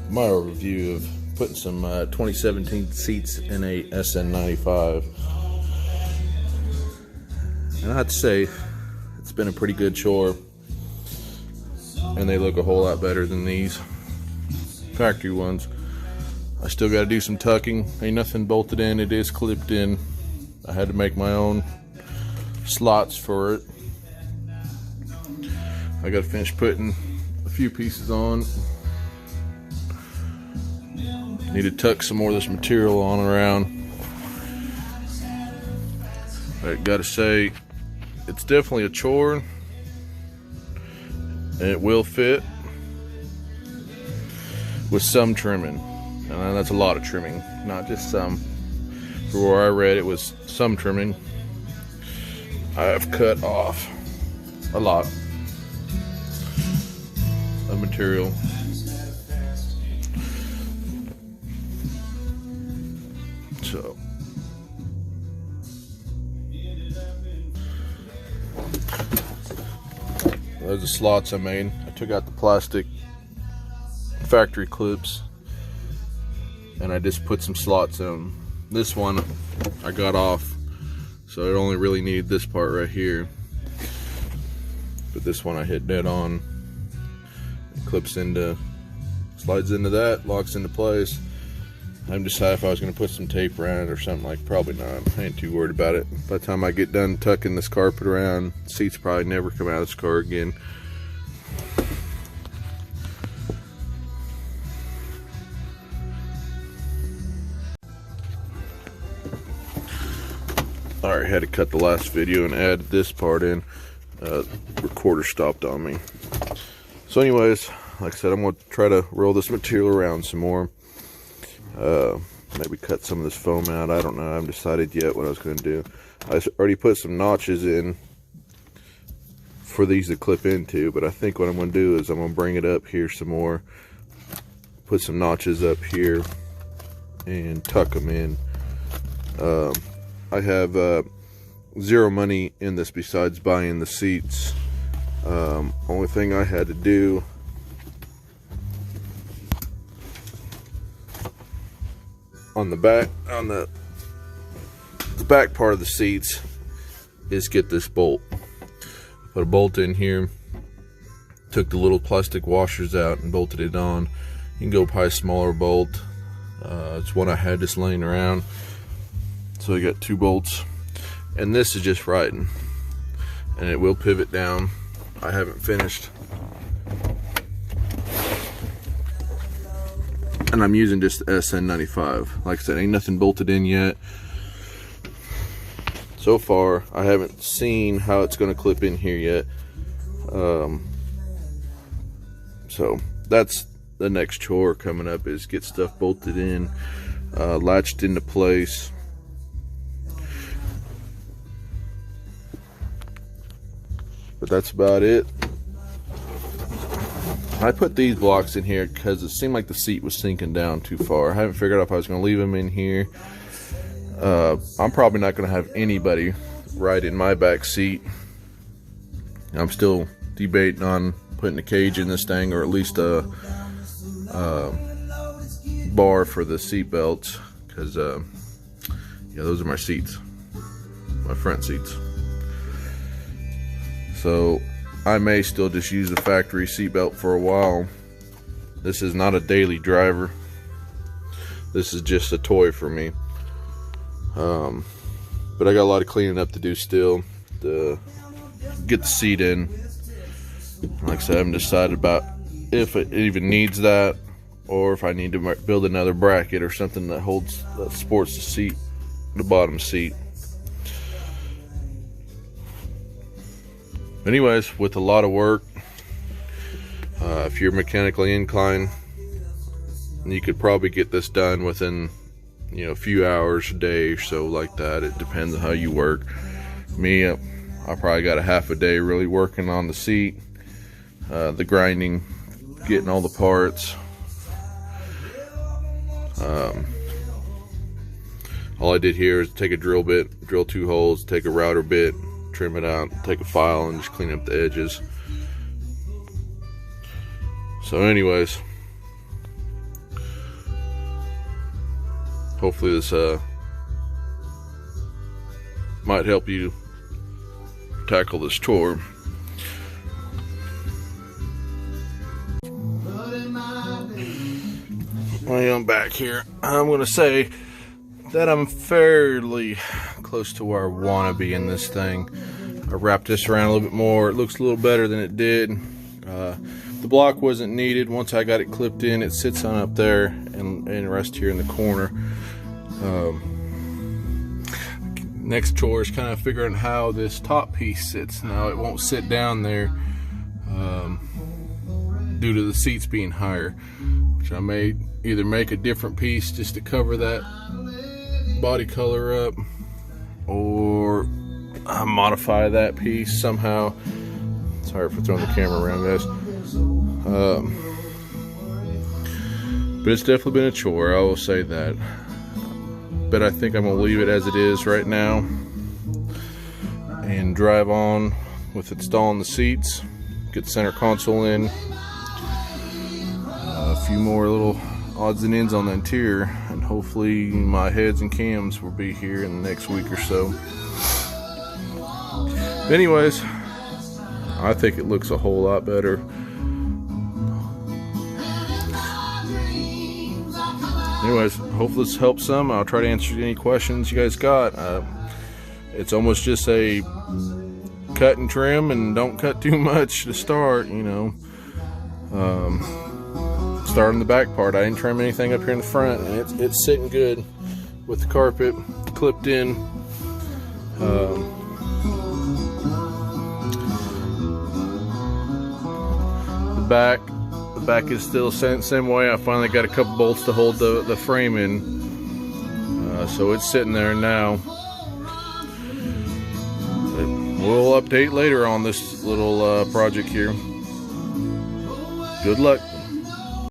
my overview of putting some 2017 seats in a SN95. And I have to say, it's been a pretty good chore, and they look a whole lot better than these factory ones. I still got to do some tucking. Ain't nothing bolted in, it is clipped in. I had to make my own slots for it. I got to finish putting a few pieces on. Need to tuck some more of this material on around. I gotta say, it's definitely a chore, and it will fit with some trimming. And that's a lot of trimming, not just some. For where I read, it was some trimming. I've cut off a lot of material. So those are the slots I made. I took out the plastic factory clips and I just put some slots in them. This one I got off, so it only really needed this part right here. But this one I hit dead on. It clips into, slides into that, locks into place. I haven't decided if I was going to put some tape around it or something. Like, probably not. I ain't too worried about it. By the time I get done tucking this carpet around, seats probably never come out of this car again. Alright, had to cut the last video and add this part in. Recorder stopped on me. So anyways, like I said, I'm going to try to roll this material around some more. Maybe cut some of this foam out. I don't know. I haven't decided yet what I was going to do. I already put some notches in for these to clip into, but I think what I'm going to do is I'm going to bring it up here some more, put some notches up here, and tuck them in. I have zero money in this besides buying the seats. Only thing I had to do on the back, on the back part of the seats, is get this bolt. Put a bolt in here, took the little plastic washers out and bolted it on. You can go buy a smaller bolt. It's one I had just laying around. So I got 2 bolts, and this is just riding, and it will pivot down. I haven't finished, and I'm using just the SN95. Like I said, ain't nothing bolted in yet. So far, I haven't seen how it's going to clip in here yet. So that's the next chore coming up, is get stuff bolted in, latched into place. But that's about it. I put these blocks in here because it seemed like the seat was sinking down too far. I haven't figured out if I was going to leave them in here. I'm probably not going to have anybody ride in my back seat. I'm still debating on putting a cage in this thing, or at least a bar for the seat belts, because yeah, those are my seats, my front seats. So I may still just use the factory seatbelt for a while. This is not a daily driver. This is just a toy for me. But I got a lot of cleaning up to do still to get the seat in. Like I said, I haven't decided about if it even needs that, or if I need to build another bracket or something that holds, that supports the seat, the bottom seat. Anyways, with a lot of work, if you're mechanically inclined, you could probably get this done within, you know, a few hours, a day or so, like that. It depends on how you work. Me, I probably got a half a day really working on the seat, the grinding, getting all the parts. All I did here is take a drill bit, drill 2 holes, take a router bit, trim it out, take a file, and just clean up the edges. So anyways, hopefully this might help you tackle this chore. While I'm back here, I'm going to say that I'm fairly close to where I want to be in this thing. I wrapped this around a little bit more. It looks a little better than it did. The block wasn't needed. Once I got it clipped in, it sits on up there and rests here in the corner. Next chore is kind of figuring how this top piece sits. Now it won't sit down there due to the seats being higher, which I may either make a different piece just to cover that body color up, or modify that piece somehow. Sorry for throwing the camera around, guys. But it's definitely been a chore, I will say that. But I think I'm going to leave it as it is right now and drive on with installing the seats, get the center console in, a few more little odds and ends on the interior, and hopefully my heads and cams will be here in the next week or so. Anyways, I think it looks a whole lot better. Anyways, hopefully this helps some. I'll try to answer any questions you guys got. It's almost just a cut and trim, and don't cut too much to start, you know. Start on the back part. I didn't trim anything up here in the front, and it's sitting good with the carpet clipped in. The back is still same way. I finally got a couple bolts to hold the frame in, so it's sitting there now. We'll update later on this little project here. Good luck.